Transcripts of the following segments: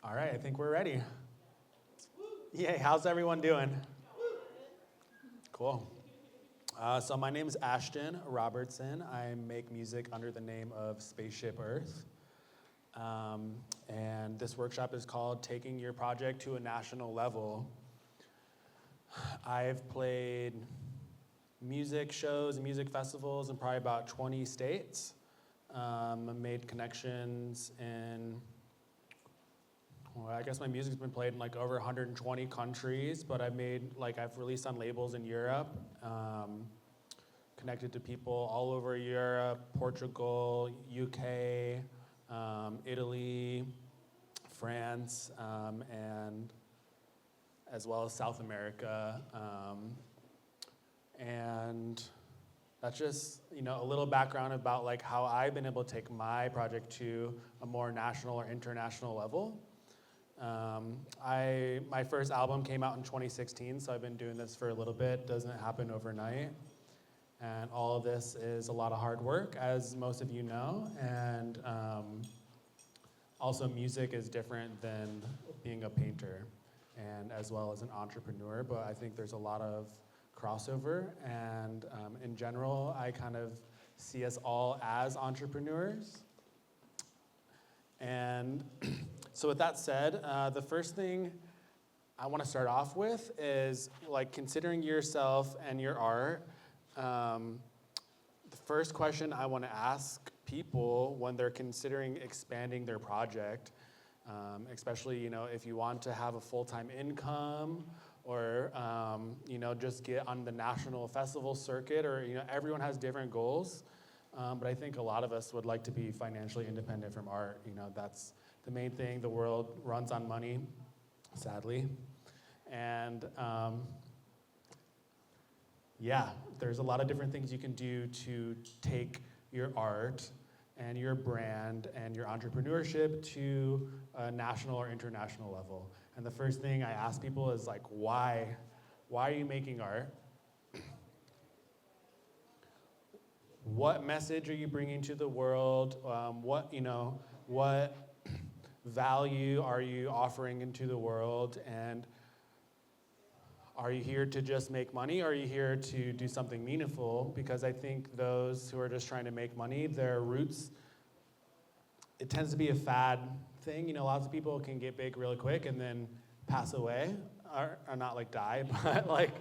All right, I think we're ready. Yay, how's everyone doing? Cool. So my name is Ashton Robertson. I make music under the name of Spaceship Earth. And this workshop is called Taking Your Project to a National Level. I've played music shows and music festivals in probably about 20 states. I made connections in, well, I guess my music's been played in like over 120 countries, but I've released on labels in Europe, connected to people all over Europe, Portugal, UK, Italy, France, and as well as South America. And that's just, a little background about like how I've been able to take my project to a more national or international level. My first album came out in 2016, so I've been doing this for a little bit. Doesn't happen overnight. And all of this is a lot of hard work, as most of you know. And also music is different than being a painter and as well as an entrepreneur, but I think there's a lot of crossover. And in general, I kind of see us all as entrepreneurs. And so with that said, the first thing I want to start off with is like considering yourself and your art. The first question I want to ask people when they're considering expanding their project, especially if you want to have a full-time income or just get on the national festival circuit, or everyone has different goals. But I think a lot of us would like to be financially independent from art. That's the main thing. The world runs on money, sadly. And there's a lot of different things you can do to take your art and your brand and your entrepreneurship to a national or international level. And the first thing I ask people is like, why? Why are you making art? What message are you bringing to the world? What value are you offering into the world? And are you here to just make money, or are you here to do something meaningful? Because I think those who are just trying to make money, their roots, it tends to be a fad thing. Lots of people can get big really quick and then pass away, or not like die, but like,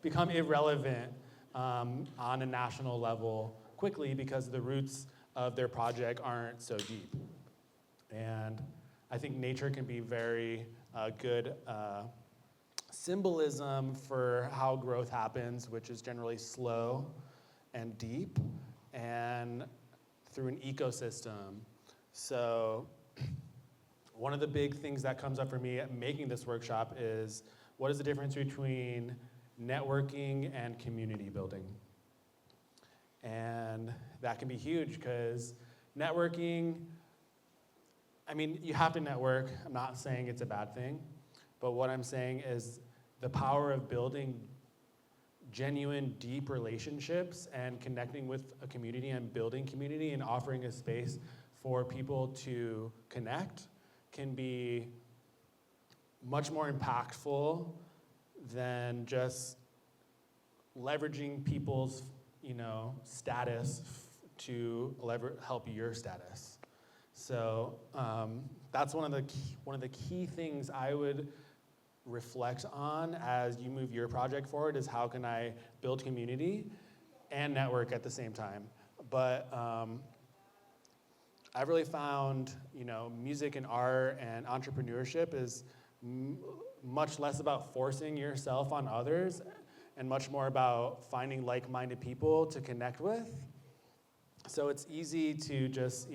become irrelevant on a national level quickly because the roots of their project aren't so deep. And I think nature can be very good symbolism for how growth happens, which is generally slow and deep and through an ecosystem. So one of the big things that comes up for me at making this workshop is, what is the difference between networking and community building? And that can be huge because networking, you have to network. I'm not saying it's a bad thing, but what I'm saying is the power of building genuine, deep relationships and connecting with a community and building community and offering a space for people to connect can be much more impactful than just leveraging people's, status to help your status. So that's one of the key things I would reflect on as you move your project forward is how can I build community and network at the same time. But I've really found, music and art and entrepreneurship is much less about forcing yourself on others and much more about finding like-minded people to connect with. So it's easy to just,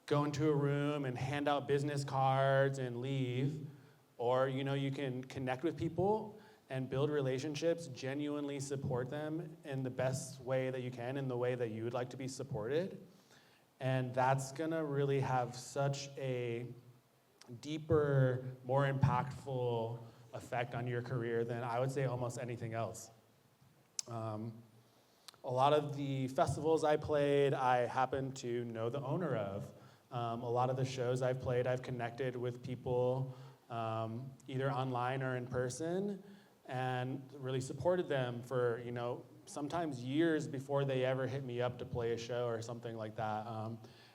go into a room and hand out business cards and leave, or you can connect with people and build relationships, genuinely support them in the best way that you can, in the way that you would like to be supported. And that's gonna really have such a deeper, more impactful effect on your career than I would say almost anything else. A lot of the festivals I played, I happen to know the owner of. A lot of the shows I've played, I've connected with people either online or in person, and really supported them for, sometimes years before they ever hit me up to play a show or something like that.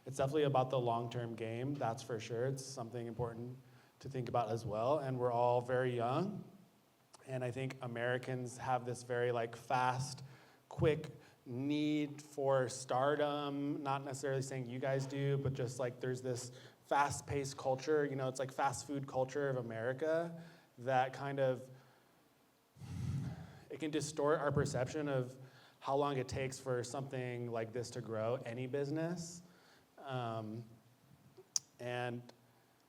It's definitely about the long-term game, that's for sure. It's something important to think about as well, and we're all very young, and I think Americans have this very fast, quick need for stardom, not necessarily saying you guys do, but just there's this fast-paced culture, it's like fast food culture of America that kind of, it can distort our perception of how long it takes for something like this to grow, any business. And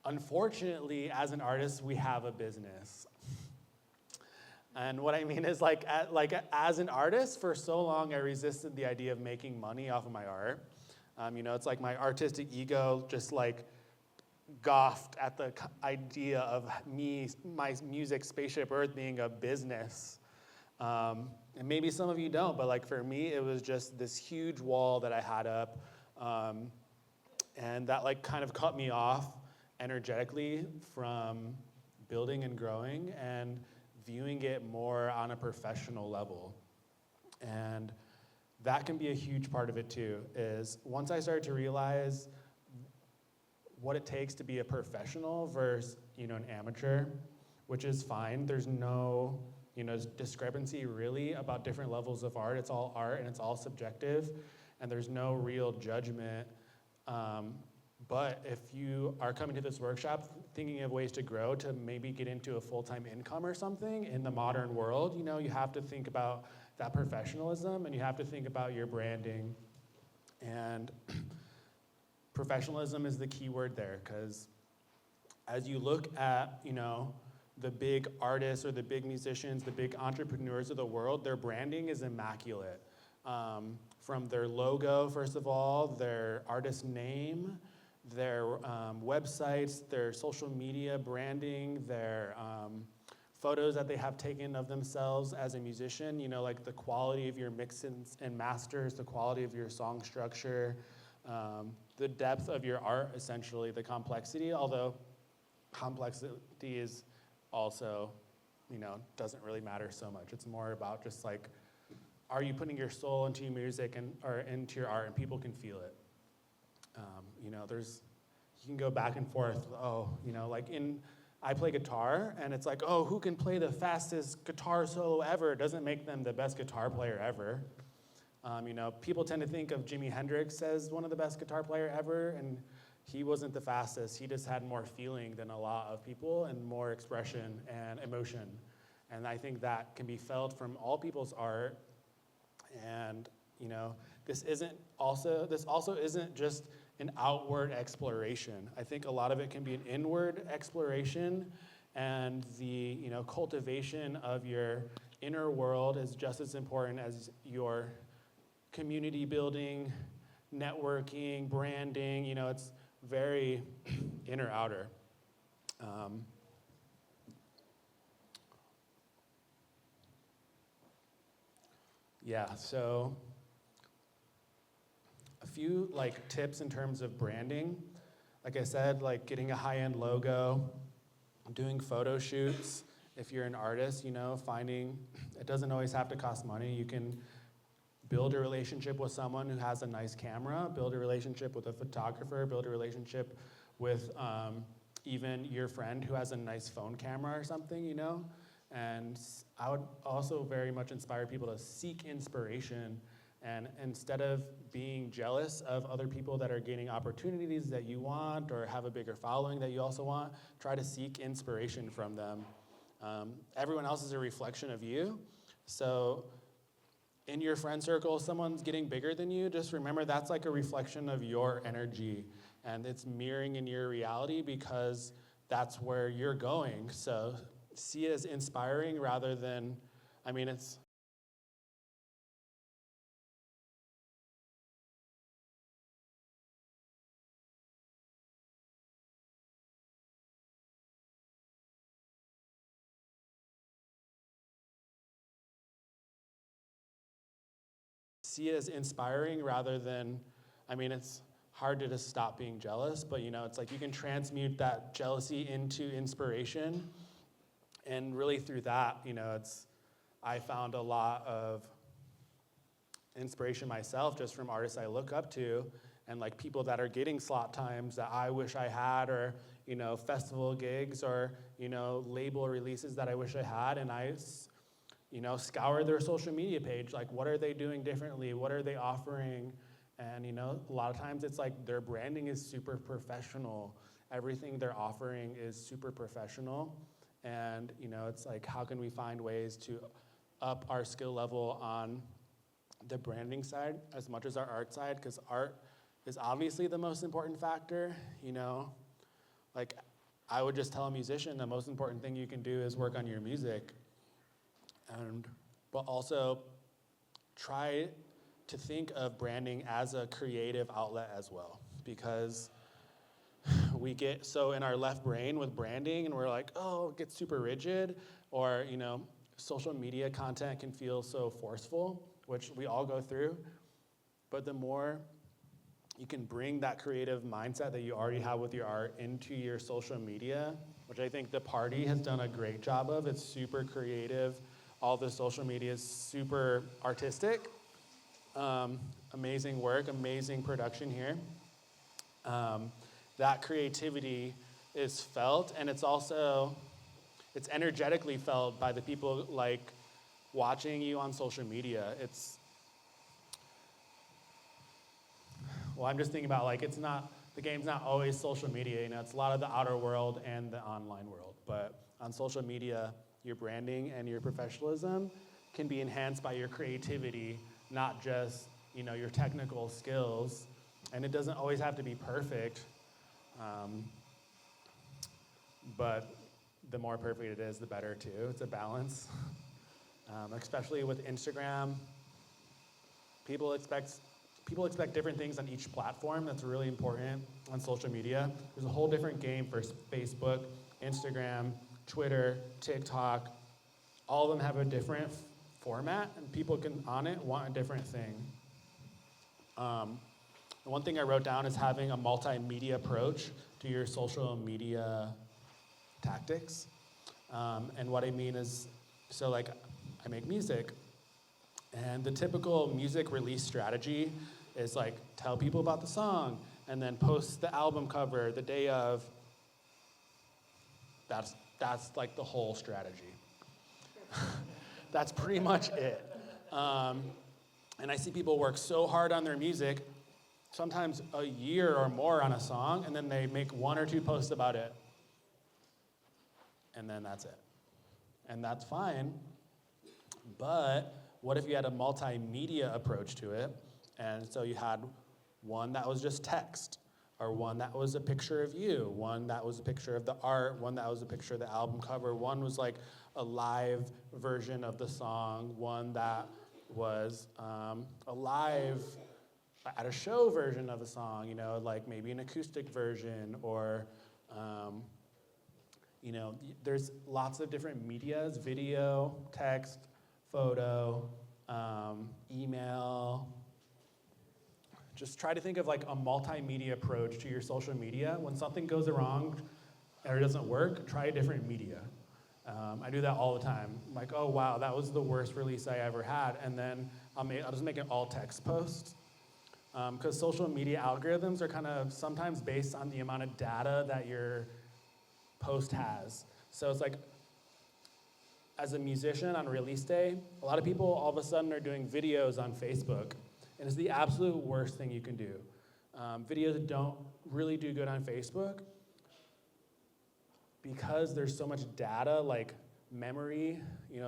unfortunately, as an artist, we have a business. And what I mean is as an artist, for so long I resisted the idea of making money off of my art. It's like my artistic ego just scoffed at the idea of my music, Spaceship Earth, being a business. And maybe some of you don't, but for me, it was just this huge wall that I had up, and that kind of cut me off energetically from building and growing and viewing it more on a professional level. And that can be a huge part of it too, is once I started to realize what it takes to be a professional versus, an amateur, which is fine. There's no, discrepancy really about different levels of art. It's all art and it's all subjective, and there's no real judgment. But if you are coming to this workshop thinking of ways to grow, to maybe get into a full-time income or something in the modern world, you have to think about that professionalism, and you have to think about your branding. And professionalism is the key word there, because as you look at, the big artists or the big musicians, the big entrepreneurs of the world, their branding is immaculate. From their logo, first of all, their artist name, their websites, their social media branding, their photos that they have taken of themselves as a musician, the quality of your mixes and masters, the quality of your song structure, the depth of your art, essentially, the complexity, although complexity is also, doesn't really matter so much. It's more about just are you putting your soul into your music or into your art, and people can feel it. You can go back and forth. I play guitar, and it's who can play the fastest guitar solo ever? It doesn't make them the best guitar player ever. People tend to think of Jimi Hendrix as one of the best guitar player ever, and he wasn't the fastest. He just had more feeling than a lot of people and more expression and emotion. And I think that can be felt from all people's art. And this also isn't just an outward exploration. I think a lot of it can be an inward exploration, and the cultivation of your inner world is just as important as your community building, networking, branding. It's very inner outer. So a few tips in terms of branding. Like I said, getting a high-end logo, doing photo shoots. If you're an artist, finding, it doesn't always have to cost money. You can build a relationship with someone who has a nice camera, build a relationship with a photographer, build a relationship with even your friend who has a nice phone camera or something, And I would also very much inspire people to seek inspiration, and instead of being jealous of other people that are gaining opportunities that you want or have a bigger following that you also want, try to seek inspiration from them. Everyone else is a reflection of you. So in your friend circle, someone's getting bigger than you, just remember that's a reflection of your energy, and it's mirroring in your reality because that's where you're going. So see it as inspiring rather than, it's see it as inspiring rather than, it's hard to just stop being jealous, but it's like you can transmute that jealousy into inspiration. And really through that, I found a lot of inspiration myself just from artists I look up to, and like people that are getting slot times that I wish I had, or festival gigs, or label releases that I wish I had. And I scour their social media page, like what are they doing differently, what are they offering? And a lot of times it's like their branding is super professional, everything they're offering is super professional. And it's like, how can we find ways to up our skill level on the branding side as much as our art side? Because art is obviously the most important factor. Like I would just tell a musician the most important thing you can do is work on your music, but also try to think of branding as a creative outlet as well, because we get so in our left brain with branding, and we're like, oh, it gets super rigid, or social media content can feel so forceful, which we all go through. But the more you can bring that creative mindset that you already have with your art into your social media, which I think the party has done a great job of. It's super creative. All the social media is super artistic. Amazing work, amazing production here. That creativity is felt, and it's energetically felt by the people like watching you on social media. I'm just thinking about like, the game's not always social media, it's a lot of the outer world and the online world. But on social media, your branding and your professionalism can be enhanced by your creativity, not just, your technical skills. And it doesn't always have to be perfect, but the more perfect it is, the better too. It's a balance, especially with Instagram. People expect different things on each platform. That's really important on social media. There's a whole different game for Facebook, Instagram, Twitter, TikTok. All of them have a different format, and people on it want a different thing. The one thing I wrote down is having a multimedia approach to your social media tactics. And what I mean is, so like I make music, and the typical music release strategy is like tell people about the song and then post the album cover the day of. That's like the whole strategy. That's pretty much it. And I see people work so hard on their music, sometimes a year or more on a song, and then they make one or two posts about it. And then that's it. And that's fine. But what if you had a multimedia approach to it? And so you had one that was just text, or one that was a picture of you, one that was a picture of the art, one that was a picture of the album cover, one was like a live version of the song, one that was a live at a show version of a song, like maybe an acoustic version, or there's lots of different medias: video, text, photo, email. Just try to think of like a multimedia approach to your social media. When something goes wrong or doesn't work, try a different media. I do that all the time. I'm like, oh wow, that was the worst release I ever had, and then I'll just make an all text post. Because social media algorithms are kind of sometimes based on the amount of data that your post has. So it's like, as a musician on release day, a lot of people all of a sudden are doing videos on Facebook, and it's the absolute worst thing you can do. Videos don't really do good on Facebook because there's so much data, like memory,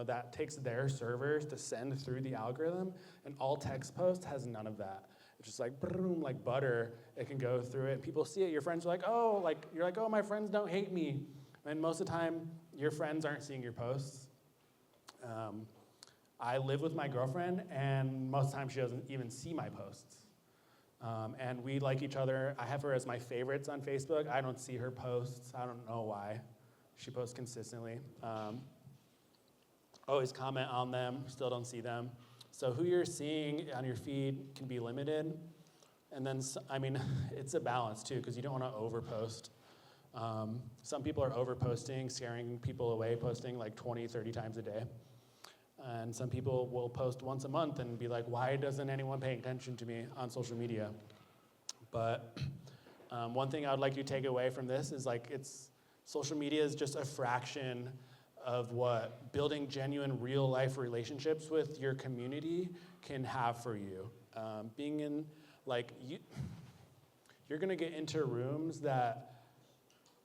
that takes their servers to send through the algorithm, and all text post has none of that. It's just like, boom, like butter. It can go through it. People see it. Your friends are like, you're like, oh, my friends don't hate me. And most of the time, your friends aren't seeing your posts. I live with my girlfriend, and most of the time she doesn't even see my posts. And we like each other. I have her as my favorites on Facebook. I don't see her posts. I don't know why. She posts consistently. Always comment on them, still don't see them. So who you're seeing on your feed can be limited. And then, I mean, it's a balance too, because you don't want to overpost. Some people are overposting, scaring people away, posting like 20, 30 times a day. And some people will post once a month and be like, why doesn't anyone pay attention to me on social media? But one thing I would like you to take away from this is like, social media is just a fraction of what building genuine real life relationships with your community can have for you. Being in, like, you're gonna get into rooms that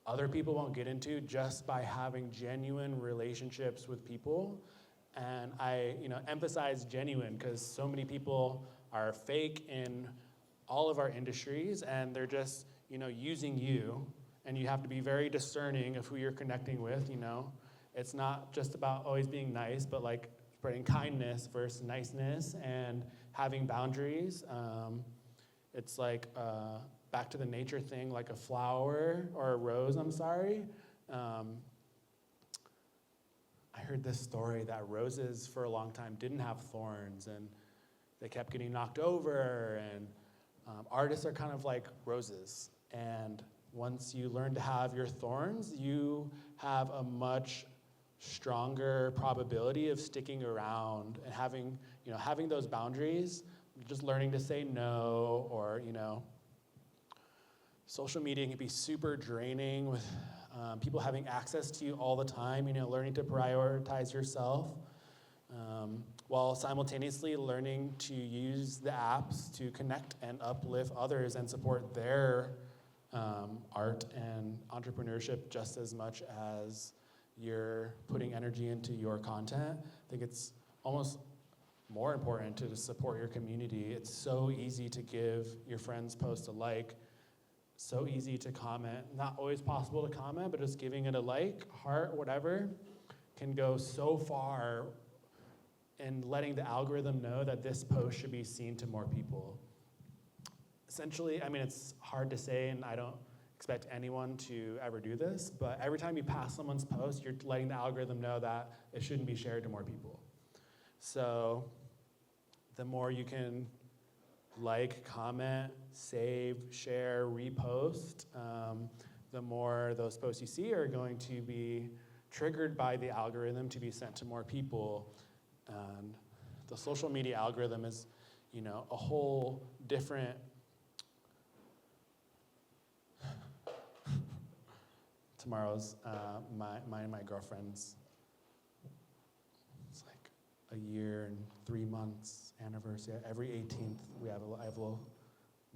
other people won't get into just by having genuine relationships with people. And I emphasize genuine because so many people are fake in all of our industries, and they're just using you, and you have to be very discerning of who you're connecting with. It's not just about always being nice, but like spreading kindness versus niceness and having boundaries. It's like back to the nature thing, like a flower or a rose, I heard this story that roses for a long time didn't have thorns, and they kept getting knocked over, and artists are kind of like roses. And once you learn to have your thorns, you have a much stronger probability of sticking around and having those boundaries, just learning to say no, or social media can be super draining with people having access to you all the time, learning to prioritize yourself, while simultaneously learning to use the apps to connect and uplift others and support their art and entrepreneurship just as much as you're putting energy into your content. I think it's almost more important to support your community. It's so easy to give your friends' post a like, so easy to comment. Not always possible to comment, but just giving it a like, heart, whatever, can go so far in letting the algorithm know that this post should be seen to more people. Essentially, it's hard to say, and I don't expect anyone to ever do this, but every time you pass someone's post, you're letting the algorithm know that it shouldn't be shared to more people. So the more you can like, comment, save, share, repost, the more those posts you see are going to be triggered by the algorithm to be sent to more people. And the social media algorithm is, a whole different tomorrow's mine and my girlfriend's, it's like a year and 3 months anniversary. Every 18th I have a little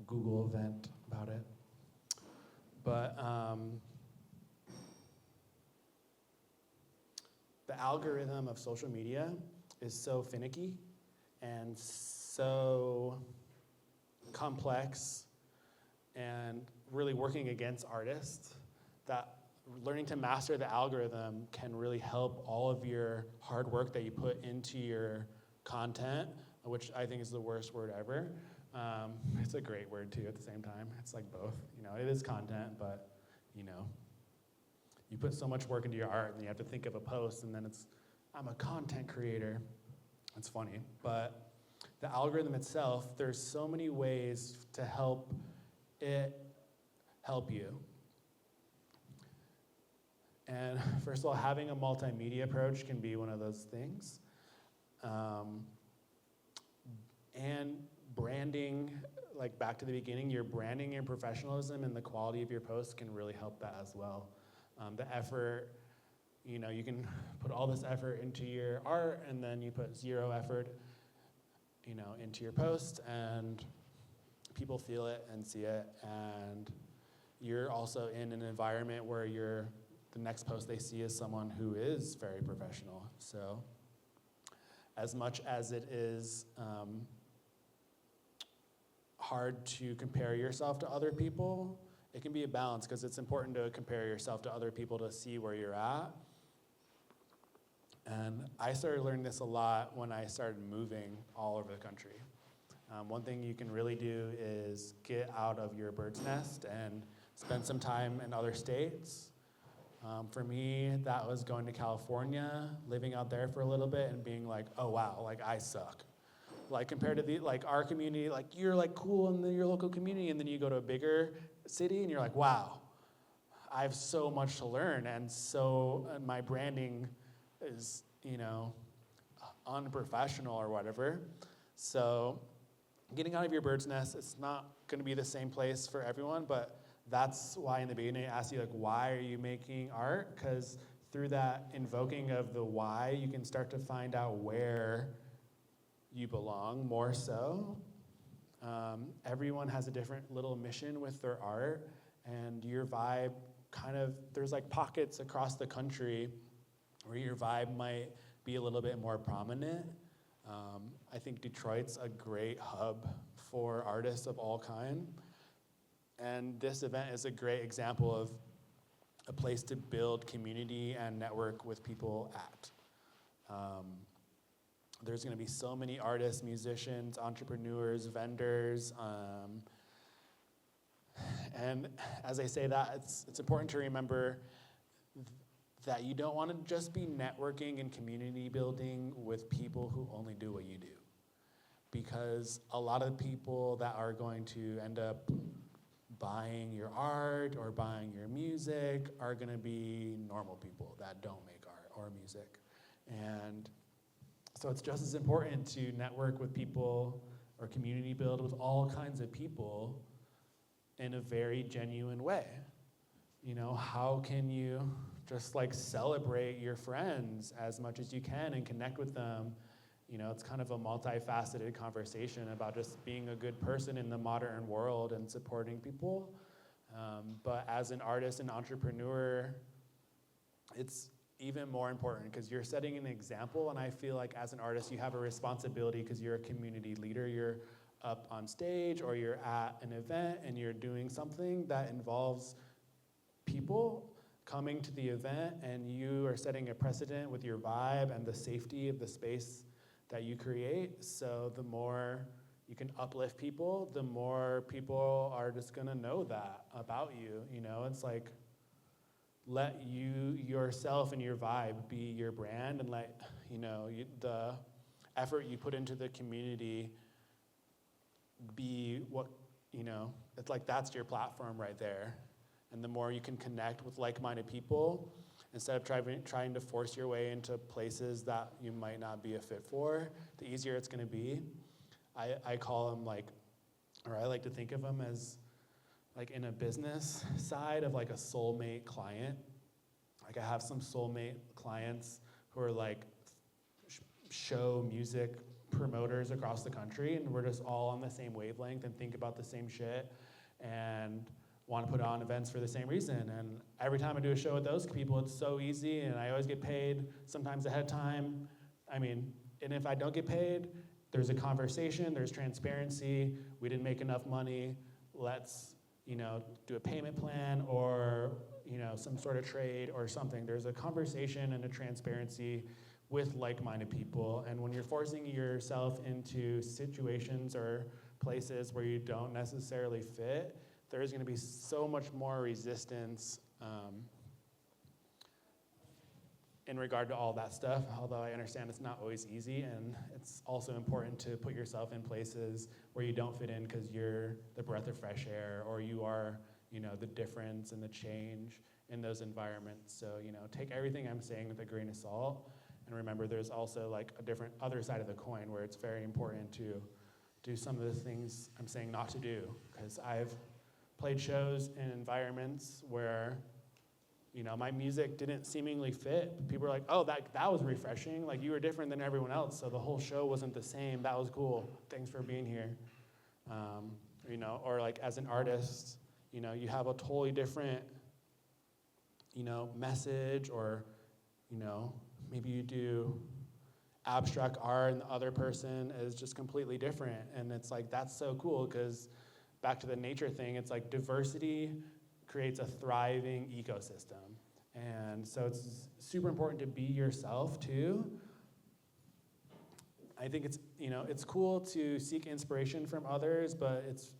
Google event about it. But the algorithm of social media is so finicky and so complex and really working against artists that learning to master the algorithm can really help all of your hard work that you put into your content, which I think is the worst word ever. It's a great word too at the same time. It's like both, it is content, but you put so much work into your art and you have to think of a post and then I'm a content creator. It's funny, but the algorithm itself, there's so many ways to help it help you. And first of all, having a multimedia approach can be one of those things. And branding, like back to the beginning, your branding and professionalism and the quality of your posts can really help that as well. The effort, you can put all this effort into your art and then you put zero effort, into your post, and people feel it and see it, and you're also in an environment where the next post they see is someone who is very professional. So as much as it is hard to compare yourself to other people, it can be a balance because it's important to compare yourself to other people to see where you're at. And I started learning this a lot when I started moving all over the country. One thing you can really do is get out of your bird's nest and spend some time in other states. For me, that was going to California, living out there for a little bit and being like, oh wow, like I suck. Like compared to our community, like you're like cool in your local community, and then you go to a bigger city and you're like, wow, I have so much to learn, and my branding is, unprofessional or whatever. So getting out of your bird's nest, it's not going to be the same place for everyone, but that's why in the beginning I asked you, like, why are you making art? Because through that invoking of the why, you can start to find out where you belong more so. Everyone has a different little mission with their art, and your vibe there's like pockets across the country where your vibe might be a little bit more prominent. I think Detroit's a great hub for artists of all kind. And this event is a great example of a place to build community and network with people at. There's going to be so many artists, musicians, entrepreneurs, vendors. And as I say that, it's important to remember that you don't want to just be networking and community building with people who only do what you do. Because a lot of people that are going to end up buying your art or buying your music are going to be normal people that don't make art or music. And so it's just as important to network with people or community build with all kinds of people in a very genuine way. How can you just like celebrate your friends as much as you can and connect with them? It's kind of a multifaceted conversation about just being a good person in the modern world and supporting people. But as an artist and entrepreneur, it's even more important because you're setting an example, and I feel like as an artist you have a responsibility because you're a community leader. You're up on stage or you're at an event and you're doing something that involves people coming to the event, and you are setting a precedent with your vibe and the safety of the space that you create. So the more you can uplift people, the more people are just gonna know that about you. It's like, let yourself and your vibe be your brand, and let the effort you put into the community be what it's like. That's your platform right there. And the more you can connect with like-minded people, instead of trying to force your way into places that you might not be a fit for, the easier it's gonna be. I call them I like to think of them as like in a business side of like a soulmate client. Like I have some soulmate clients who are like show music promoters across the country, and we're just all on the same wavelength and think about the same shit and want to put on events for the same reason. And every time I do a show with those people, it's so easy, and I always get paid, sometimes ahead of time. And if I don't get paid, there's a conversation, there's transparency. We didn't make enough money. Let's, do a payment plan or, some sort of trade or something. There's a conversation and a transparency with like-minded people. And when you're forcing yourself into situations or places where you don't necessarily fit, there's going to be so much more resistance in regard to all that stuff, although I understand it's not always easy, and it's also important to put yourself in places where you don't fit in because you're the breath of fresh air, or you are, the difference and the change in those environments. So, take everything I'm saying with a grain of salt, and remember there's also like a different other side of the coin where it's very important to do some of the things I'm saying not to do, because I've played shows in environments where my music didn't seemingly fit. People were like, oh, that was refreshing. Like, you were different than everyone else, so the whole show wasn't the same. That was cool. Thanks for being here. Or like as an artist, you have a totally different, message, or, maybe you do abstract art and the other person is just completely different. And it's like, that's so cool, because back to the nature thing, it's like diversity creates a thriving ecosystem. And so it's super important to be yourself too. I think it's cool to seek inspiration from others, but it's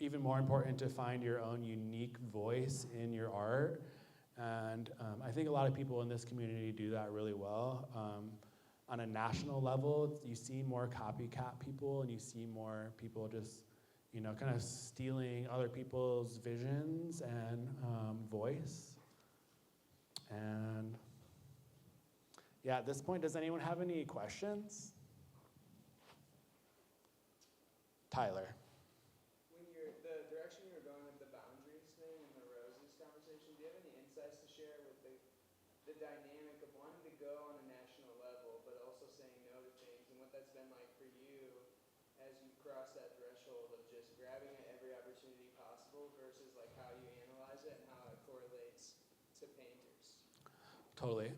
even more important to find your own unique voice in your art. And I think a lot of people in this community do that really well. on a national level, you see more copycat people, and you see more people just, kind of stealing other people's visions and voice. And yeah, at this point, does anyone have any questions? Tyler. When the direction you were going with the boundaries thing and the roses conversation, do you have any insights to share with the dynamic of wanting to go on a national level, but also saying no to things, and what that's been like for you as you cross that threshold of just grabbing at every opportunity possible versus like how you analyze it and how it correlates to painters? Totally.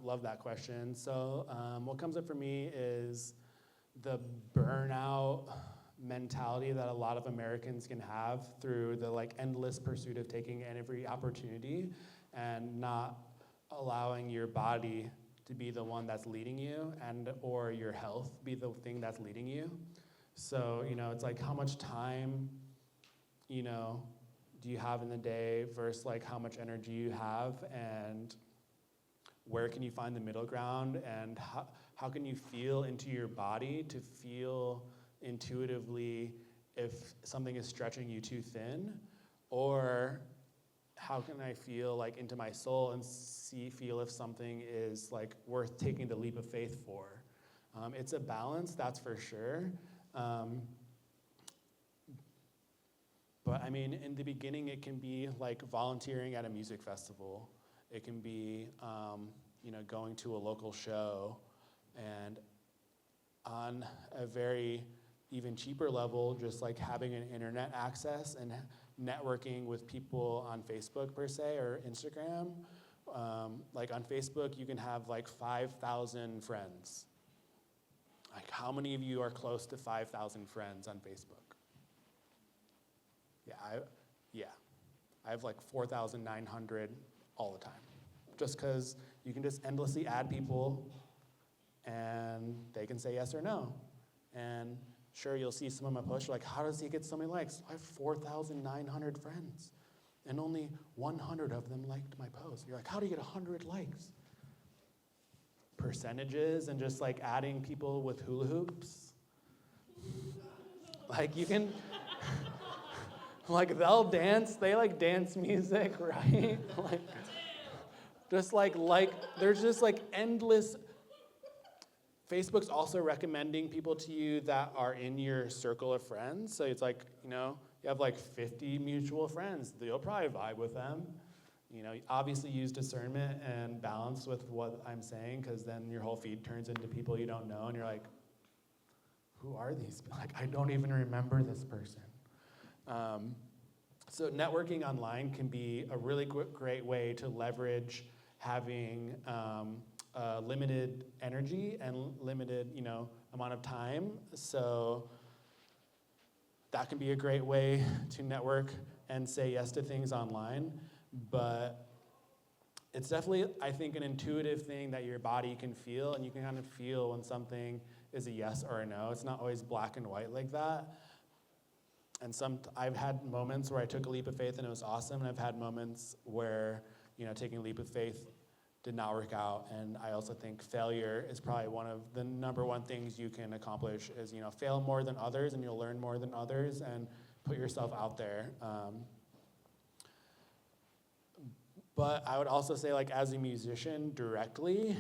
Love that question. So what comes up for me is the burnout mentality that a lot of Americans can have through the endless pursuit of taking every opportunity and not allowing your body to be the one that's leading you and or your health be the thing that's leading you. So, it's like how much time, do you have in the day versus how much energy you have, and where can you find the middle ground, and how can you feel into your body to feel intuitively if something is stretching you too thin, or how can I feel into my soul and feel if something is worth taking the leap of faith for. It's a balance, that's for sure. But I mean, in the beginning, it can be volunteering at a music festival. It can be, going to a local show, and on a very even cheaper level, just having an internet access and networking with people on Facebook per se or Instagram. On Facebook, you can have 5,000 friends. How many of you are close to 5,000 friends on Facebook? I have 4,900 all the time. Just because you can just endlessly add people and they can say yes or no. And sure, you'll see some of my posts, you're how does he get so many likes? I have 4,900 friends, and only 100 of them liked my post. You're how do you get 100 likes? Percentages and just adding people with hula hoops. You can, they'll dance, they dance music, right? Just there's just endless. Facebook's also recommending people to you that are in your circle of friends. So it's you have 50 mutual friends. You'll probably vibe with them. Obviously use discernment and balance with what I'm saying, because then your whole feed turns into people you don't know, and you're who are these? I don't even remember this person. So networking online can be a really great way to leverage having limited energy and limited, amount of time. So that can be a great way to network and say yes to things online. But it's definitely, I think, an intuitive thing that your body can feel, and you can kind of feel when something is a yes or a no. It's not always black and white like that. And I've had moments where I took a leap of faith and it was awesome, and I've had moments where, taking a leap of faith did not work out. And I also think failure is probably one of the number one things you can accomplish is, fail more than others, and you'll learn more than others, and put yourself out there. But I would also say, as a musician directly,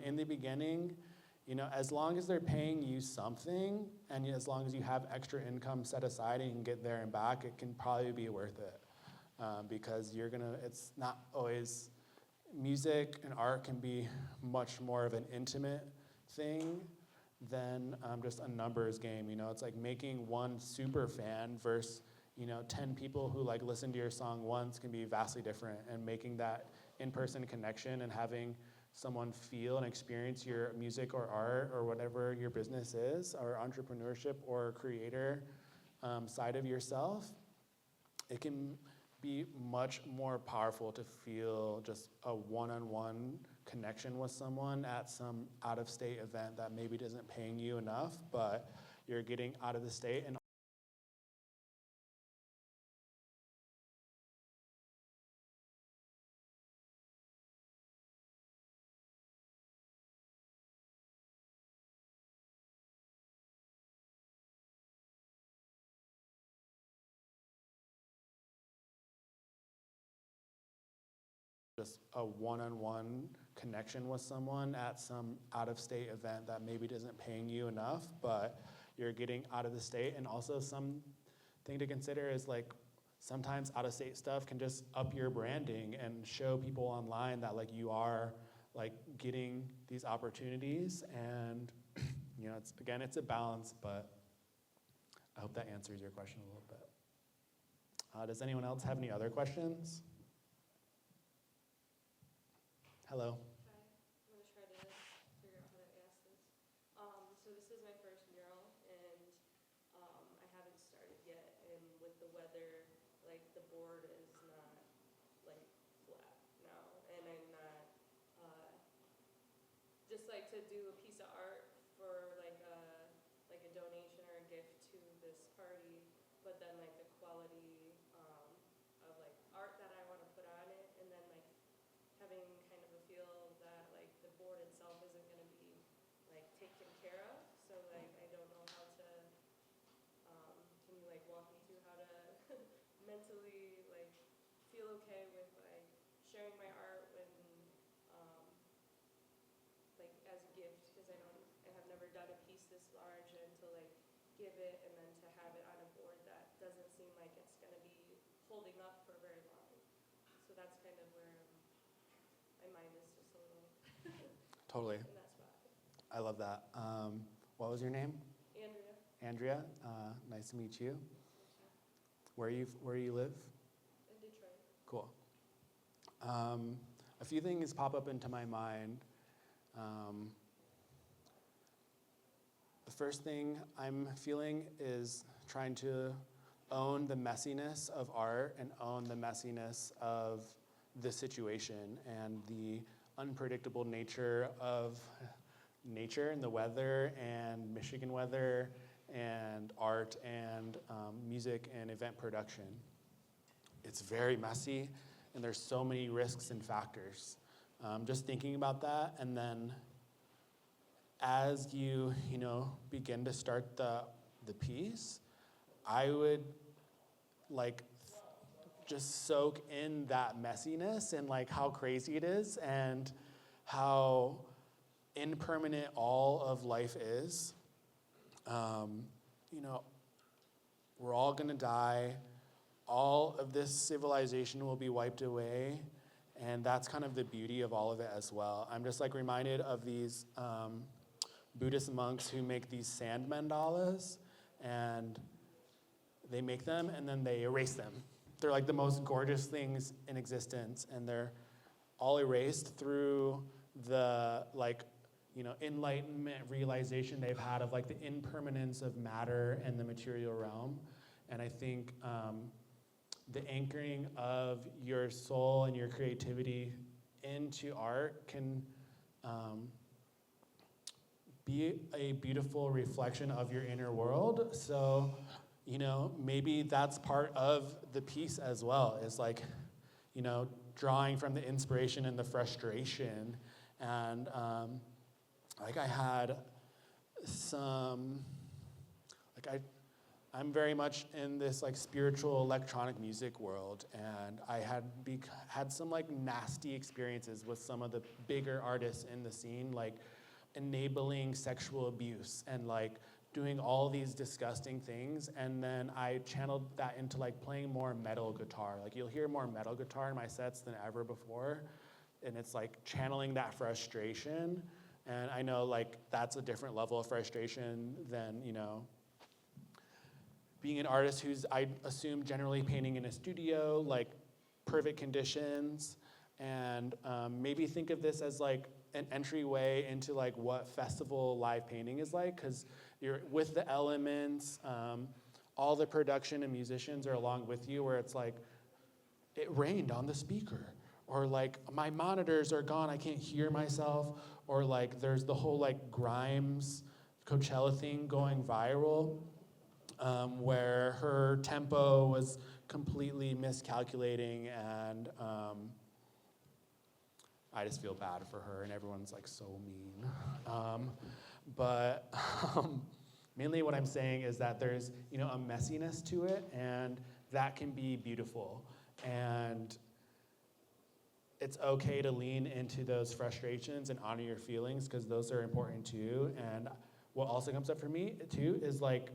in the beginning, as long as they're paying you something, and as long as you have extra income set aside and you can get there and back, it can probably be worth it. Because it's not always, music and art can be much more of an intimate thing than just a numbers game. It's making one super fan versus 10 people who listen to your song once can be vastly different, and making that in-person connection and having someone feel and experience your music or art or whatever your business is, or entrepreneurship or creator side of yourself, it can be much more powerful to feel just a one-on-one connection with someone at some out-of-state event that maybe isn't paying you enough, but you're getting out of the state and just a one-on-one connection with someone at some out-of-state event that maybe isn't paying you enough, but you're getting out of the state. And also something to consider is like sometimes out-of-state stuff can just up your branding and show people online that like you are like getting these opportunities. And you know, it's a balance, but I hope that answers your question a little bit. Does anyone else have any other questions? Hello. Hi, I'm going to try to figure out how to ask this. So this is my first mural, and I haven't started yet. And with the weather, like the board is not like flat now, and I'm not just like to do a piece of art for like a donation or a gift to this party, but then like the quality of like art that I want to put on it, and then like having kind of a feel that like the board itself isn't going to be like taken care of. So like I don't know how to. Can you like walk me through how to mentally like feel okay with like sharing my art when like as a gift, because I have never done a piece this large, and to like give it and then to have it on a board that doesn't seem like it's going to be holding up for very long. So that's kind of where my mind is just a little Totally. in that spot. I love that. What was your name? Andrea, Andrea. Nice to meet you. Where you live? in Detroit. Cool. A few things pop up into my mind. The first thing I'm feeling is trying to own the messiness of art and own the messiness of the situation and the unpredictable nature of nature and the weather and Michigan weather and art and music and event production. It's very messy, and there's so many risks and factors. Just thinking about that, and then as you begin to start the piece, I would like just soak in that messiness and like how crazy it is and how impermanent all of life is. We're all gonna die. All of this civilization will be wiped away, and that's kind of the beauty of all of it as well. I'm just like reminded of these Buddhist monks who make these sand mandalas, and they make them and then they erase them. They're like the most gorgeous things in existence, and they're all erased through the enlightenment realization they've had of like the impermanence of matter and the material realm. And I think the anchoring of your soul and your creativity into art can be a beautiful reflection of your inner world. So, maybe that's part of the piece as well, is like, drawing from the inspiration and the frustration. And I had some, I'm very much in this like spiritual electronic music world, and I had some like nasty experiences with some of the bigger artists in the scene, like enabling sexual abuse and like doing all these disgusting things. And then I channeled that into like playing more metal guitar. Like you'll hear more metal guitar in my sets than ever before, and it's like channeling that frustration. And I know like that's a different level of frustration than being an artist who's, I assume, generally painting in a studio, like perfect conditions. And maybe think of this as like an entryway into like what festival live painting is like, because you're with the elements, all the production and musicians are along with you, where it's like, it rained on the speaker, or like my monitors are gone, I can't hear myself, or like there's the whole like Grimes Coachella thing going viral, where her tempo was completely miscalculating, and I just feel bad for her, and everyone's like so mean. But mainly what I'm saying is that there's a messiness to it, and that can be beautiful. And it's okay to lean into those frustrations and honor your feelings because those are important too. And what also comes up for me too is like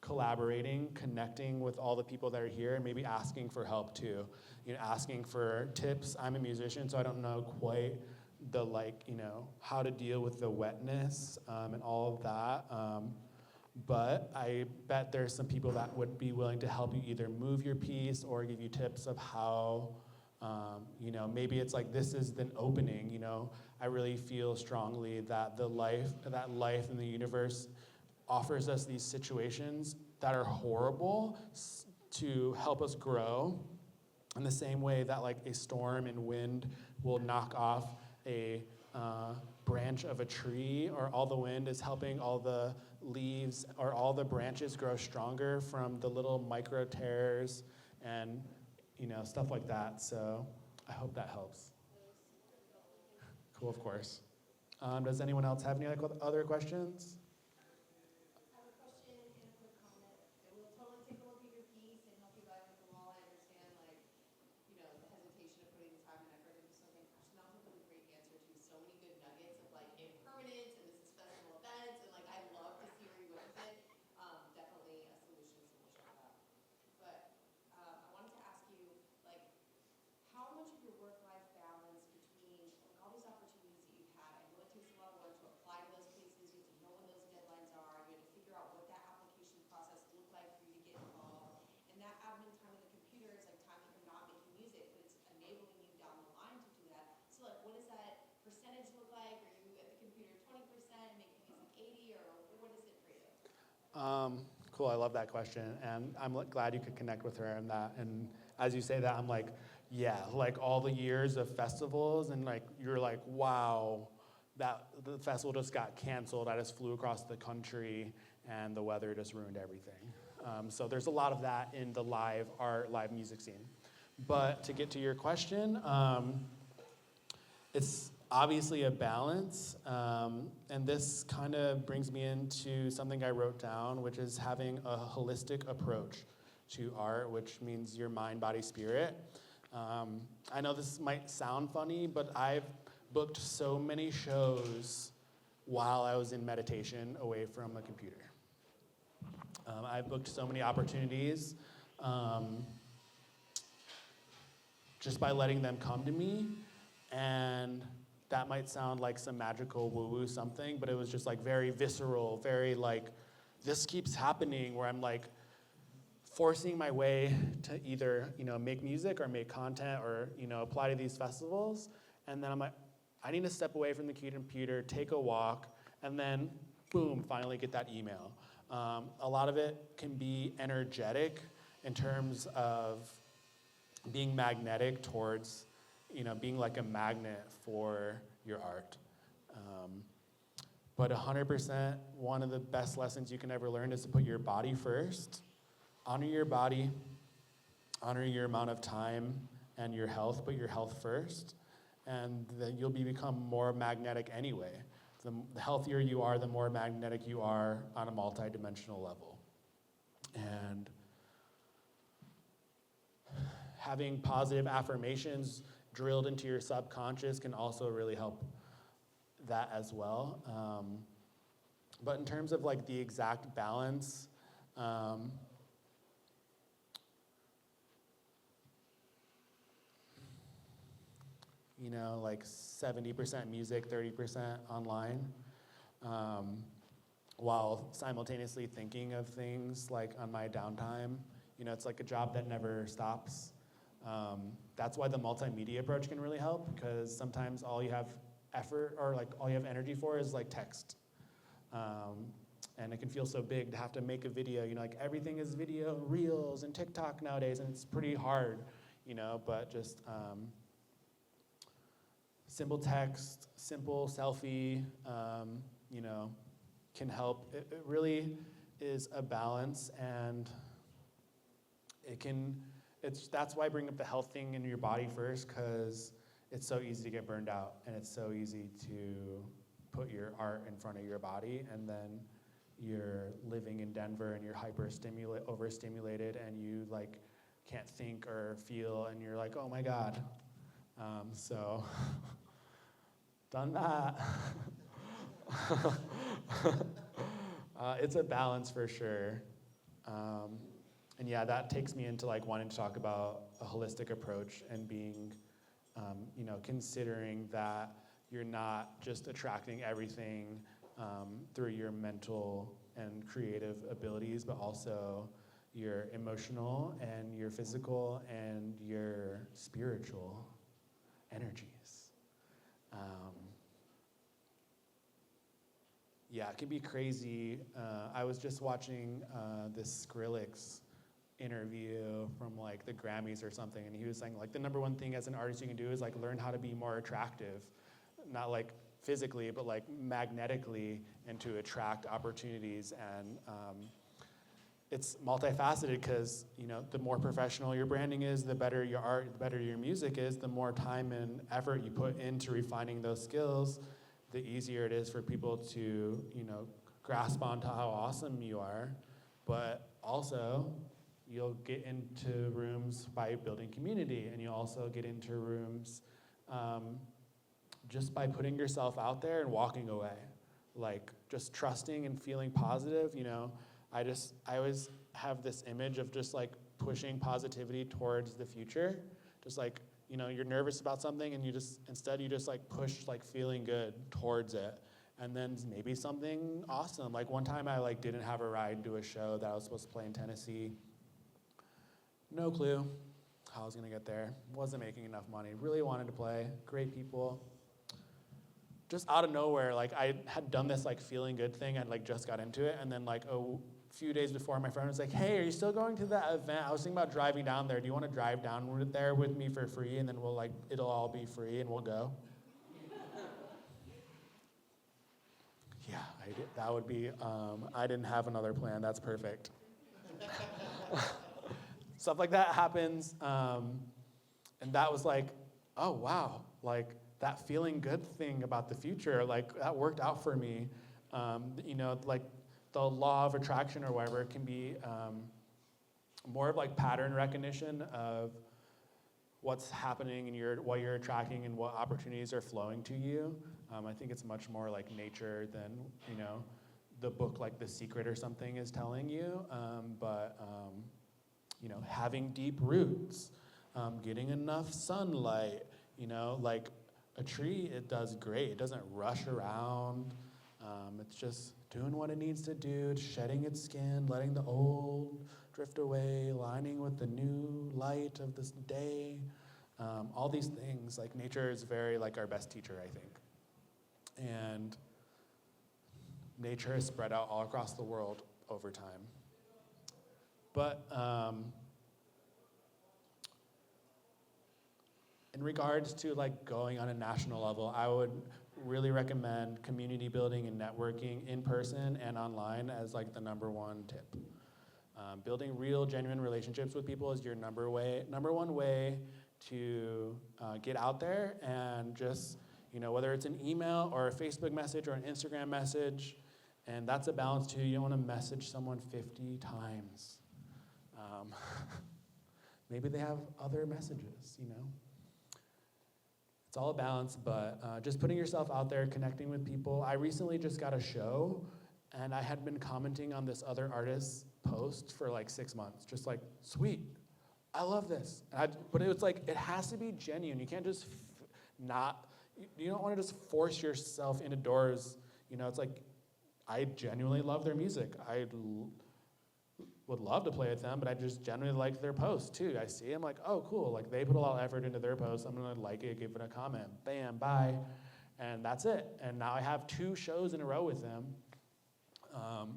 collaborating, connecting with all the people that are here, and maybe asking for help too. Asking for tips. I'm a musician, so I don't know quite the how to deal with the wetness and all of that. But I bet there's some people that would be willing to help you either move your piece or give you tips of how, maybe it's like this is an opening. I really feel strongly that life in the universe offers us these situations that are horrible to help us grow. In the same way that like a storm and wind will knock off a branch of a tree, or all the wind is helping all the leaves or all the branches grow stronger from the little micro tears and stuff like that. So I hope that helps. Cool, of course. Does anyone else have any other questions? I have a question and a quick comment. I will totally take a look at your piece and help you guide with the wall. I understand, the hesitation of putting the time and effort into something. Ashton also was a great answer to so many good nuggets of impermanence and this is festival events, and I love to see where you went with it. Definitely a solution, so we'll check that. But I wanted to ask you, how much of your work-life balance between all these opportunities that you've had, I know it takes a lot of work to apply to those places, you have to know when those deadlines are, you have to figure out what that application process looked like for you to get involved, and that admin time on the computer is time that you're not making music, but it's enabling you down the line to do that. So what does that percentage look like? Are you at the computer 20%, making music 80, or what is it for you? Cool, I love that question, and I'm glad you could connect with her on that. And as you say that, I'm like, yeah, all the years of festivals, and you're like, wow, that the festival just got canceled. I just flew across the country, and the weather just ruined everything. So there's a lot of that in the live art, live music scene. But to get to your question, it's obviously a balance, and this kind of brings me into something I wrote down, which is having a holistic approach to art, which means your mind, body, spirit. I know this might sound funny, but I've booked so many shows while I was in meditation away from a computer. I've booked so many opportunities just by letting them come to me, and that might sound like some magical woo-woo something, but it was just very visceral, very this keeps happening, where I'm forcing my way to either make music or make content or apply to these festivals, and then I'm like, I need to step away from the computer, take a walk, and then boom, finally get that email. A lot of it can be energetic in terms of being magnetic towards being like a magnet for your art. But 100%, one of the best lessons you can ever learn is to put your body first. Honor your body, honor your amount of time and your health, put your health first, and then you'll become more magnetic anyway. The healthier you are, the more magnetic you are on a multi-dimensional level. And having positive affirmations drilled into your subconscious can also really help that as well. But in terms of the exact balance, 70% music, 30% online, while simultaneously thinking of things on my downtime. It's like a job that never stops. That's why the multimedia approach can really help, because sometimes all you have effort or all you have energy for is text. And it can feel so big to have to make a video. Everything is video, reels, and TikTok nowadays, and it's pretty hard, but just simple text, simple selfie, can help. It really is a balance, and that's why I bring up the health thing in your body first, because it's so easy to get burned out, and it's so easy to put your art in front of your body, and then you're living in Denver and you're overstimulated, and you can't think or feel, and you're like, oh my God. So, done that. It's a balance for sure. And yeah, that takes me into like wanting to talk about a holistic approach and being, considering that you're not just attracting everything through your mental and creative abilities, but also your emotional and your physical and your spiritual energies. Yeah, it can be crazy. I was just watching this Skrillex interview from like the Grammys or something, and he was saying like the number one thing as an artist you can do is like learn how to be more attractive, not like physically, but like magnetically, and to attract opportunities. And it's multifaceted because the more professional your branding is, the better your art, the better your music is, the more time and effort you put into refining those skills, the easier it is for people to, grasp onto how awesome you are. But also, you'll get into rooms by building community, and you'll also get into rooms just by putting yourself out there and walking away. Like, just trusting and feeling positive, I always have this image of just like pushing positivity towards the future. Just like, you're nervous about something and you just like push like feeling good towards it. And then maybe something awesome. Like one time I like didn't have a ride to a show that I was supposed to play in Tennessee. No clue how I was gonna get there. Wasn't making enough money. Really wanted to play. Great people. Just out of nowhere, like I had done this like feeling good thing. I'd like just got into it, and then like a few days before, my friend was like, "Hey, are you still going to that event? I was thinking about driving down there. Do you want to drive down there with me for free, and then it'll all be free, and we'll go?" Yeah, I did. That would be. I didn't have another plan. That's perfect. Stuff like that happens, and that was like, oh wow, like that feeling good thing about the future, like that worked out for me. Like the law of attraction or whatever can be more of like pattern recognition of what's happening and what you're attracting and what opportunities are flowing to you. I think it's much more like nature than the book like The Secret or something is telling you. But having deep roots, getting enough sunlight, like a tree, it does great. It doesn't rush around. It's just doing what it needs to do, shedding its skin, letting the old drift away, aligning with the new light of this day. All these things, like nature is very like our best teacher, I think. And nature is spread out all across the world over time. But in regards to like going on a national level, I would really recommend community building and networking in person and online as like the number one tip. Building real, genuine relationships with people is your number one way to get out there and just, whether it's an email or a Facebook message or an Instagram message, and that's a balance too. You don't want to message someone 50 times. Maybe they have other messages, It's all a balance, but just putting yourself out there, connecting with people. I recently just got a show, and I had been commenting on this other artist's post for like 6 months, just like, sweet, I love this. But it was like, it has to be genuine. You can't just you don't want to just force yourself into doors. It's like, I genuinely love their music. I would love to play with them, but I just genuinely like their posts too. I see them like, oh, cool. Like they put a lot of effort into their posts. I'm gonna like it, give it a comment. Bam, bye. And that's it. And now I have 2 shows in a row with them.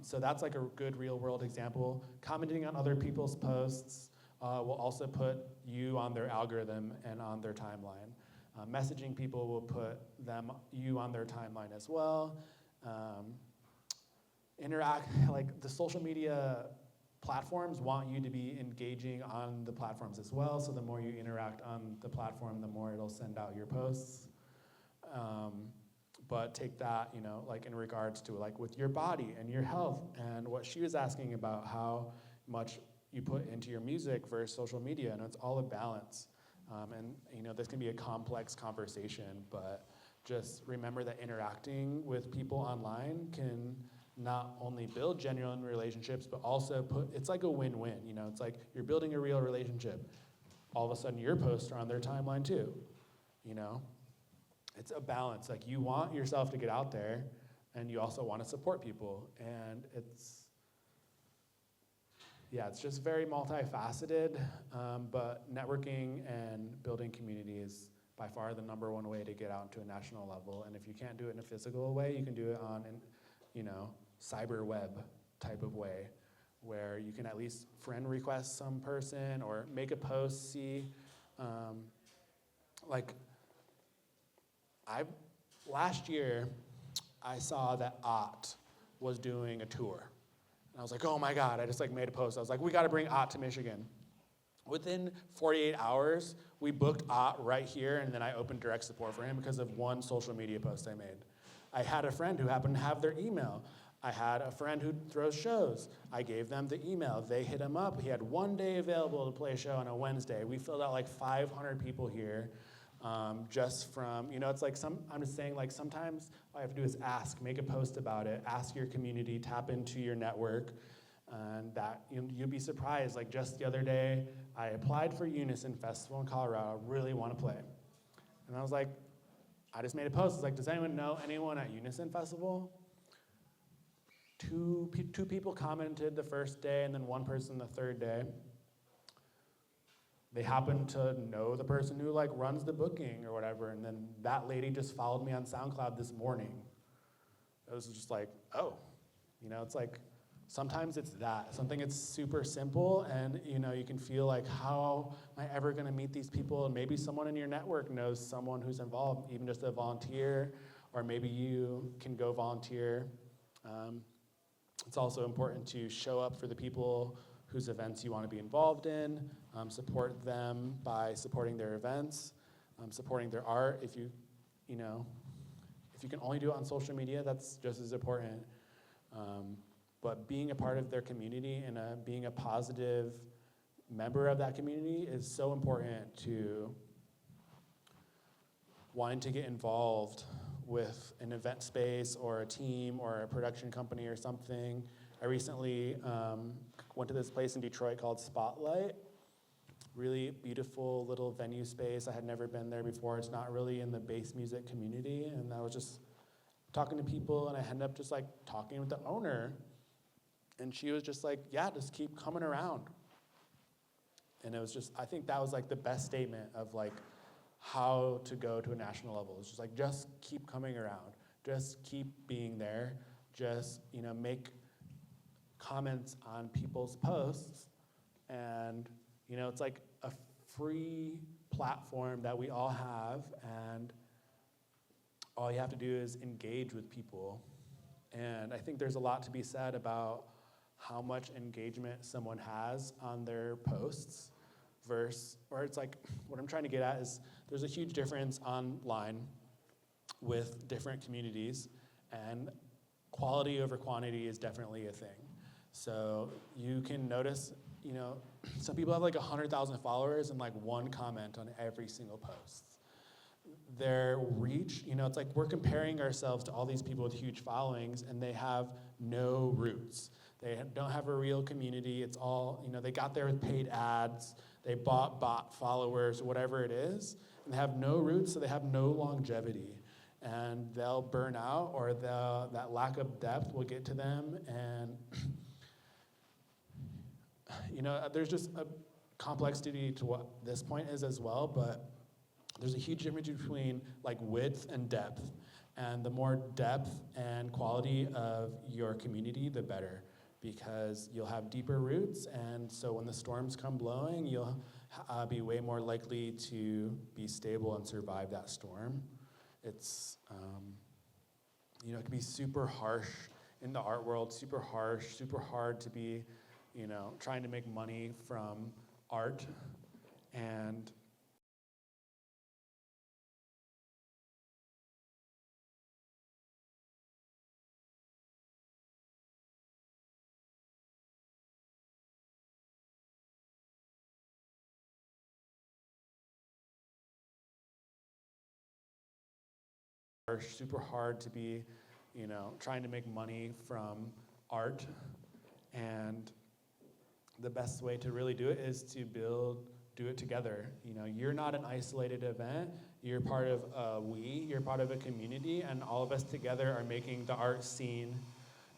So that's like a good real world example. Commenting on other people's posts will also put you on their algorithm and on their timeline. Messaging people will put you on their timeline as well. Like the social media platforms want you to be engaging on the platforms as well, so the more you interact on the platform, the more it'll send out your posts. But take that, like in regards to like with your body and your health, and what she was asking about how much, you put into your music versus social media, and it's all a balance. And this can be a complex conversation, but just remember that interacting with people online can not only build genuine relationships, but also it's like a win-win. It's like you're building a real relationship. All of a sudden your posts are on their timeline too. It's a balance. Like, you want yourself to get out there, and you also want to support people. And it's just very multifaceted, but networking and building community is by far the #1 way to get out into a national level. And if you can't do it in a physical way, you can do it on cyber web type of way, where you can at least friend request some person or make a post, last year, I saw that Ott was doing a tour. And I was like, oh my God, I just made a post. I was like, we gotta bring Ott to Michigan. Within 48 hours, we booked Ott right here, and then I opened direct support for him because of one social media post I made. I had a friend who happened to have their email. I had a friend who throws shows. I gave them the email. They hit him up. He had one day available to play a show on a Wednesday. We filled out 500 people here. Just from, it's I'm just saying, sometimes all you have to do is ask, make a post about it, ask your community, tap into your network, and that, you'll be surprised. Just the other day, I applied for Unison Festival in Colorado, really want to play. And I was like, I just made a post. I was like, does anyone know anyone at Unison Festival? Two people commented the first day, and then one person the third day. They happen to know the person who runs the booking or whatever, and then that lady just followed me on SoundCloud this morning. It was just oh, it's sometimes it's that. Something that's super simple, and you can feel how am I ever gonna meet these people? And maybe someone in your network knows someone who's involved, even just a volunteer, or maybe you can go volunteer. It's also important to show up for the people whose events you want to be involved in, support them by supporting their events, supporting their art. If you can only do it on social media, that's just as important. But being a part of their community and being a positive member of that community is so important to wanting to get involved with an event space or a team or a production company or something. I recently went to this place in Detroit called Spotlight. Really beautiful little venue space. I had never been there before. It's not really in the bass music community. And I was just talking to people, and I ended up just talking with the owner. And she was just yeah, just keep coming around. And it was just, I think that was the best statement of how to go to a national level. It's just just keep coming around. Just keep being there. Just, make comments on people's posts, and it's a free platform that we all have, and all you have to do is engage with people. And I think there's a lot to be said about how much engagement someone has on their posts versus, or it's what I'm trying to get at is there's a huge difference online with different communities, and quality over quantity is definitely a thing. So you can notice, some people have 100,000 followers and one comment on every single post. Their reach, it's we're comparing ourselves to all these people with huge followings, and they have no roots. They don't have a real community. It's all, they got there with paid ads. They bought bot followers, whatever it is, and they have no roots, so they have no longevity. And they'll burn out, or that lack of depth will get to them, and there's just a complexity to what this point is as well, but there's a huge difference between width and depth. And the more depth and quality of your community, the better, because you'll have deeper roots, and so when the storms come blowing, you'll be way more likely to be stable and survive that storm. It's, it can be super harsh in the art world, super harsh, super hard to be, trying to make money from art, and are super hard to be, trying to make money from art. And the best way to really do it is to do it together. You're not an isolated event. You're part of you're part of a community, and all of us together are making the art scene.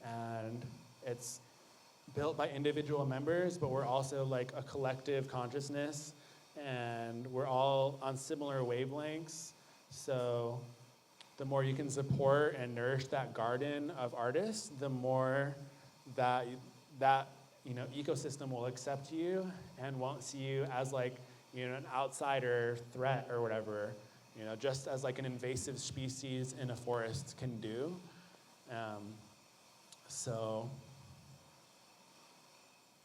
And it's built by individual members, but we're also like a collective consciousness, and we're all on similar wavelengths. So the more you can support and nourish that garden of artists, the more that ecosystem will accept you and won't see you as like, an outsider threat or whatever, just as like an invasive species in a forest can do. So,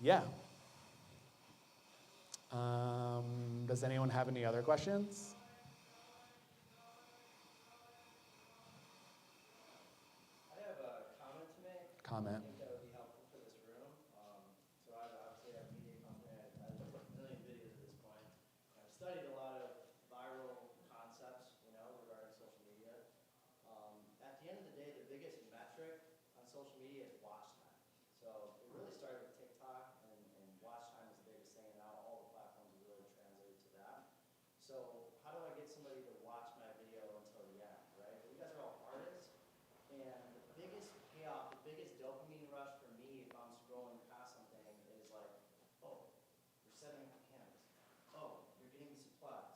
yeah. Does anyone have any other questions? I have a comment to make. Comment. I think that would be helpful for this room. So I obviously have a media company. I've put a million videos at this point. I've studied a lot of viral concepts, regarding social media. At the end of the day, the biggest metric on social media is watch time. So it really started with TikTok, and watch time is the biggest thing, and now all the platforms have really translated to that. So how do I get somebody to watch my video until the end, right? But you guys are all artists. And the biggest payoff, the biggest dopamine rush for me if I'm scrolling past something is like, oh, you're setting up the canvas. Oh, you're getting the supplies.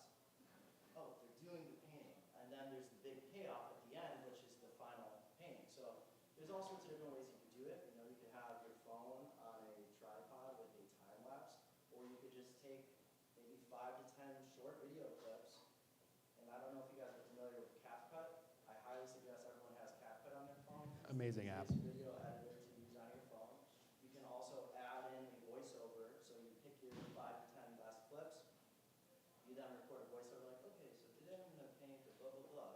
Oh, they're doing the painting. And then there's the big payoff at the end, which is the final painting. So there's all sorts of different ways you could do it. You could have your phone on a tripod with a time lapse, or you could just take maybe 5 to 10 short video clips. And I don't know if you guys are familiar with CapCut. I highly suggest everyone has CapCut on their phone. Amazing app. It's a video editor to use on your phone. You can also add in a voiceover, so you pick your 5 to 10 best clips. You then record a voiceover like, okay, so today I'm going to paint the blah, blah, blah.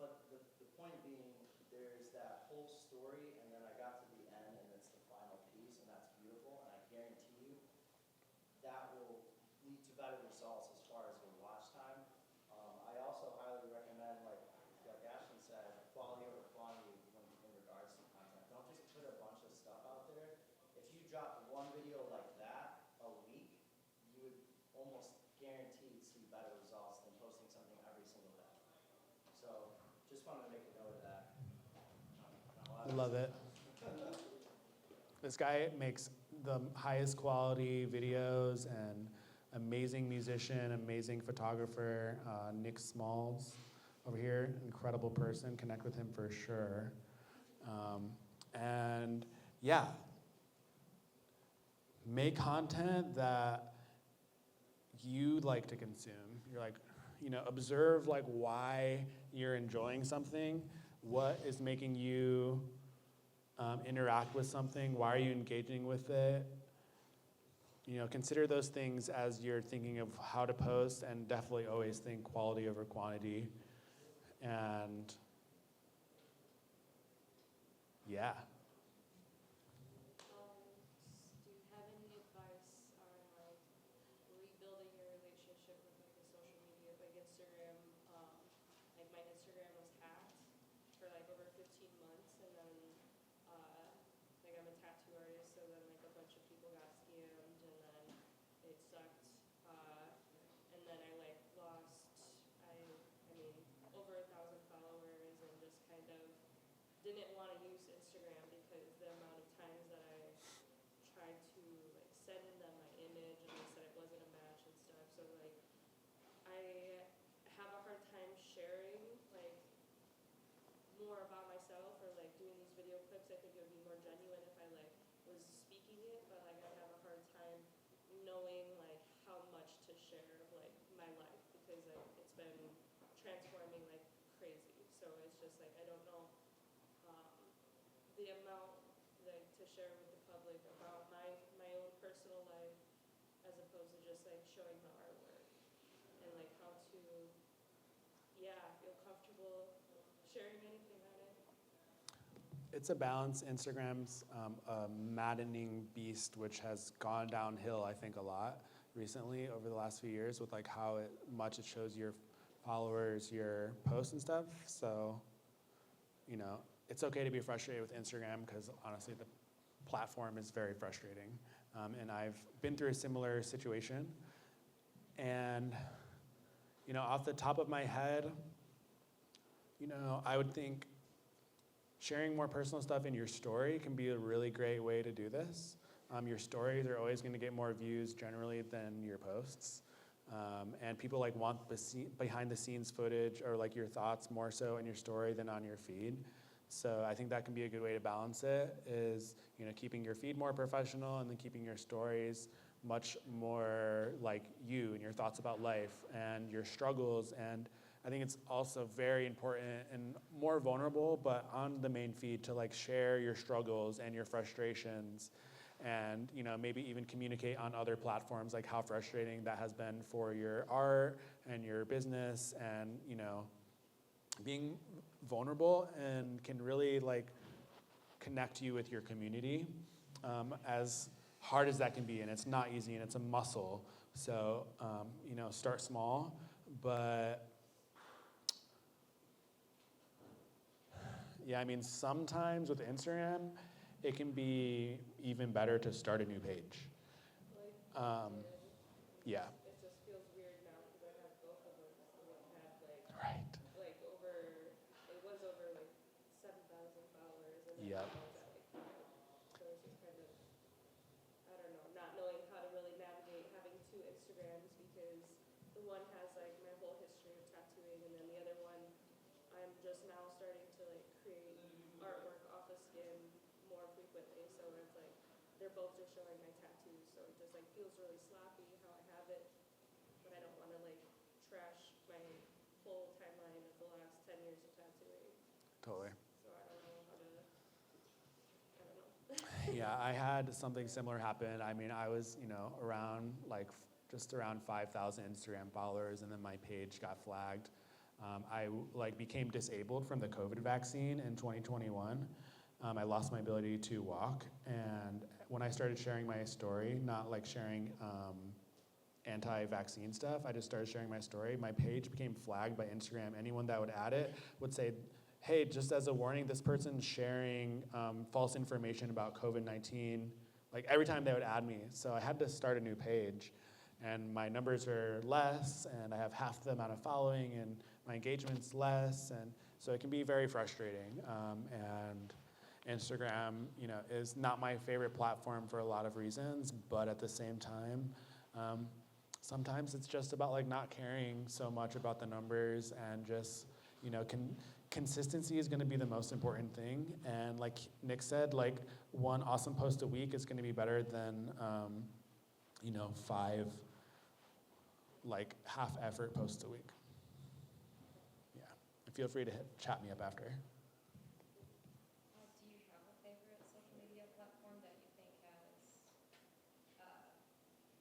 But the point being, there's that whole story, and then I got to the end, and it's the final piece, and that's beautiful, and I guarantee you that will lead to better results as far as your watch time. I also highly recommend, like Ashton said, quality over quantity in regards to content. Don't just put a bunch of stuff out there. If you dropped one video like that a week, you would almost guaranteed see better results than posting something every single day. So just wanted to make a note of that. I love it. This guy makes the highest quality videos, and amazing musician, amazing photographer, Nick Smalls over here, incredible person. Connect with him for sure. And yeah, make content that you like to consume. You're like, observe like why you're enjoying something, what is making you interact with something, why are you engaging with it. Consider those things as you're thinking of how to post, and definitely always think quality over quantity. And yeah. Do you have any advice on like rebuilding your relationship with like the social media, like Instagram? Like my Instagram was hacked for like over 15 months, and then like I'm a tattoo artist, so then like a bunch of people got scammed, and then it sucked. And then I like lost over 1,000 followers, and just kind of didn't want to use Instagram because the amount of times that I tried to like send them my image and they said it wasn't a match and stuff. So like I have a hard time sharing like more about myself, or like doing these video clips. I think it would be more genuine if I like was speaking it, but like I have a hard time knowing like how much to share of like my life, because like it's been transforming like crazy. So it's just like I don't know the amount like to share with the public about my own personal life, as opposed to just like showing the artwork, and like how to feel comfortable sharing anything on it. It's a balance. Instagram's a maddening beast, which has gone downhill, I think, a lot recently over the last few years, with like how much it shows your followers your posts and stuff. So, it's okay to be frustrated with Instagram because honestly, the platform is very frustrating. And I've been through a similar situation. And, off the top of my head, I would think sharing more personal stuff in your story can be a really great way to do this. Your stories are always going to get more views generally than your posts. And people want behind the scenes footage or your thoughts more so in your story than on your feed. So I think that can be a good way to balance it is, keeping your feed more professional and then keeping your stories much more like you and your thoughts about life and your struggles. And I think it's also very important and more vulnerable, but on the main feed to share your struggles and your frustrations and maybe even communicate on other platforms how frustrating that has been for your art and your business and being vulnerable and can really connect you with your community as hard as that can be. And it's not easy and it's a muscle. So, start small, but yeah, sometimes with Instagram, it can be even better to start a new page. Yeah. It just feels weird now because I have both of them. The one had Right. it was over 7,000 followers, and then Yep. now it's at 5. So it's just kind of, I don't know, not knowing how to really navigate having 2 Instagrams because the one has my whole history of tattooing, and then the other one, I'm just now starting to create artwork off of skin more frequently. So it's they're both just showing my tattoos. So it just feels really sloppy how I have it, but I don't want to trash my whole timeline of the last 10 years of tattooing. Totally. So I don't know how to, I don't know. Yeah, I had something similar happen. I was, around just around 5,000 Instagram followers, and then my page got flagged. I became disabled from the COVID vaccine in 2021. I lost my ability to walk, and when I started sharing my story, not sharing anti-vaccine stuff, I just started sharing my story. My page became flagged by Instagram. Anyone that would add it would say, hey, just as a warning, this person's sharing false information about COVID-19. Every time they would add me. So I had to start a new page. And my numbers are less, and I have half the amount of following, and my engagement's less. And so it can be very frustrating. And Instagram, is not my favorite platform for a lot of reasons. But at the same time, sometimes it's just about not caring so much about the numbers and just, consistency is going to be the most important thing. And like Nick said, one awesome post a week is going to be better than, 5 half effort posts a week. Yeah. And feel free to chat me up after. Do you have a favorite social media platform that you think has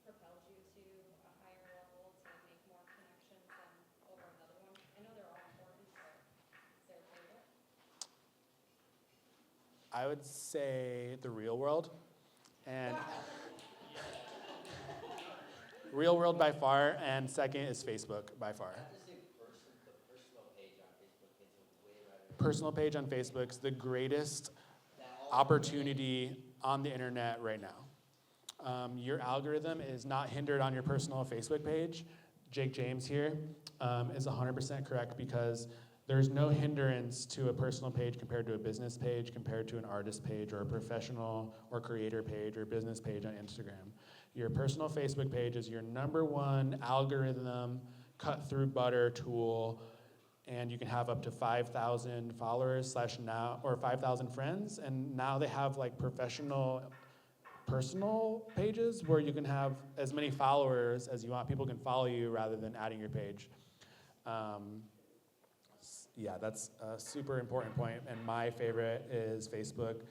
propelled you to a higher level to make more connections than over another one? I know they're all important, but is there a favorite? I would say the real world. And real world by far, and second is Facebook by far. I have to say the personal page on Facebook gets way better. Personal page on Facebook's the greatest opportunity on the internet right now. Your algorithm is not hindered on your personal Facebook page. Jake James here is 100% correct because there's no hindrance to a personal page compared to a business page, compared to an artist page or a professional or creator page or business page on Instagram. Your personal Facebook page is your #1 algorithm cut through butter tool, and you can have up to 5,000 followers /now or 5,000 friends. And now they have professional personal pages where you can have as many followers as you want. People can follow you rather than adding your page. Yeah, that's a super important point, and my favorite is Facebook.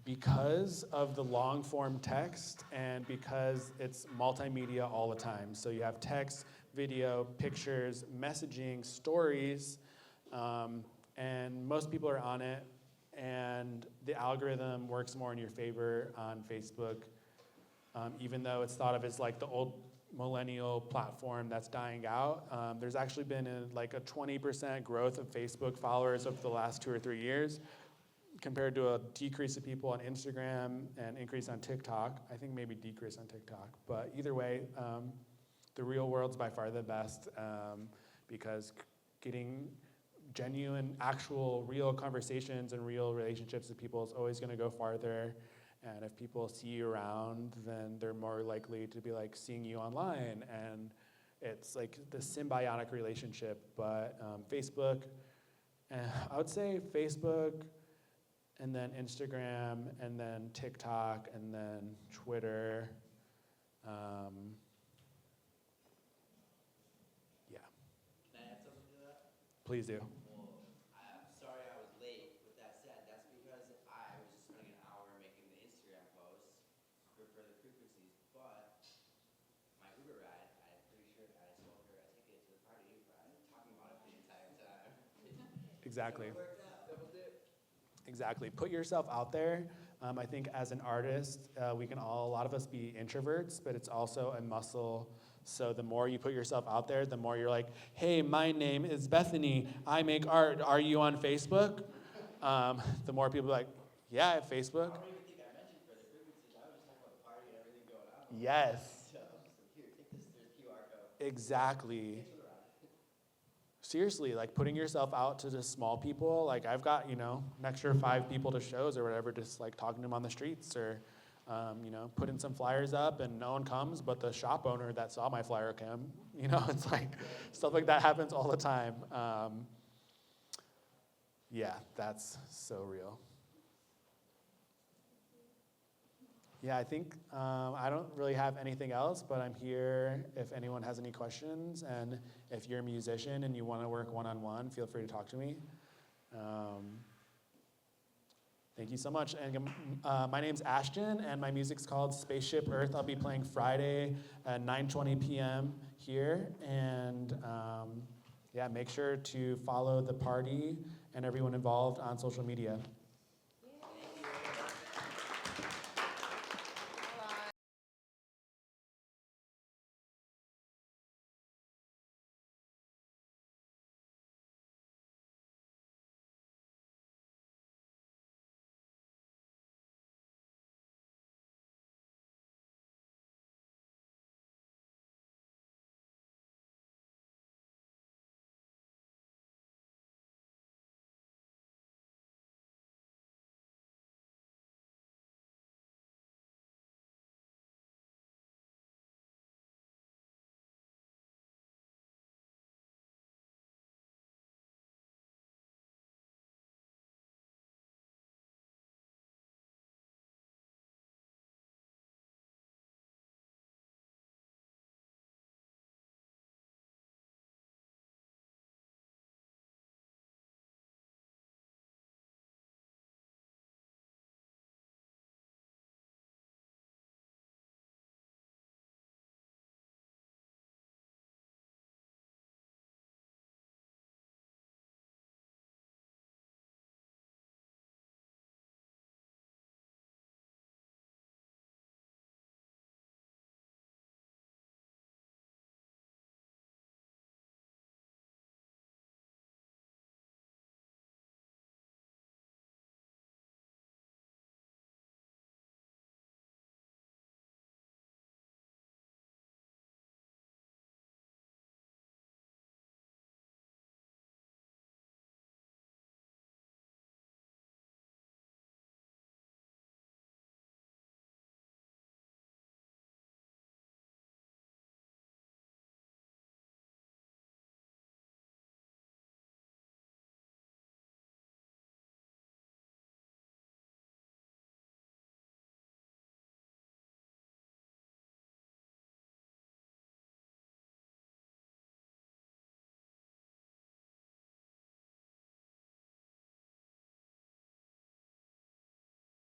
Because of the long form text and because it's multimedia all the time. So you have text, video, pictures, messaging, stories, and most people are on it, and the algorithm works more in your favor on Facebook, even though it's thought of as the old millennial platform that's dying out. There's actually been like a 20% growth of Facebook followers over the last 2 or 3 years, compared to a decrease of people on Instagram and increase on TikTok. I think maybe decrease on TikTok. But either way, the real world's by far the best, because getting genuine, actual, real conversations and real relationships with people is always gonna go farther. And if people see you around, then they're more likely to be like seeing you online. And it's like this symbiotic relationship. But Facebook, I would say Facebook, and then Instagram, and then TikTok, and then Twitter. Yeah, Can I add something to that? please do. Well, I'm sorry I was late. With that said, that's because I was just spending an hour making the Instagram posts for the frequencies, but my Uber ride, I'm pretty sure I sold her a ticket to the party by talking about it the entire time. Exactly. So it worked out. Double dip. Exactly. Put yourself out there. I think as an artist, a lot of us be introverts, but it's also a muscle. So the more you put yourself out there, the more you're like, hey, my name is Bethany. I make art. Are you on Facebook? The more people are like, yeah, I have Facebook. I don't even think I mentioned for the frequencies. I was just talking about the party and everything going on. Yes, So, here, take this, there's a QR code. exactly. Thanks for the ride. Seriously, like putting yourself out to the small people. Like I've got, an extra 5 people to shows or whatever, just like talking to them on the streets or, putting some flyers up and no one comes, but the shop owner that saw my flyer came. It's like stuff like that happens all the time. Yeah, that's so real. Yeah, I think I don't really have anything else, but I'm here if anyone has any questions. And if you're a musician and you want to work one-on-one, feel free to talk to me. Thank you so much. And my name's Ashton, and my music's called Spaceship Earth. I'll be playing Friday at 9:20 p.m. here. And make sure to follow the party and everyone involved on social media.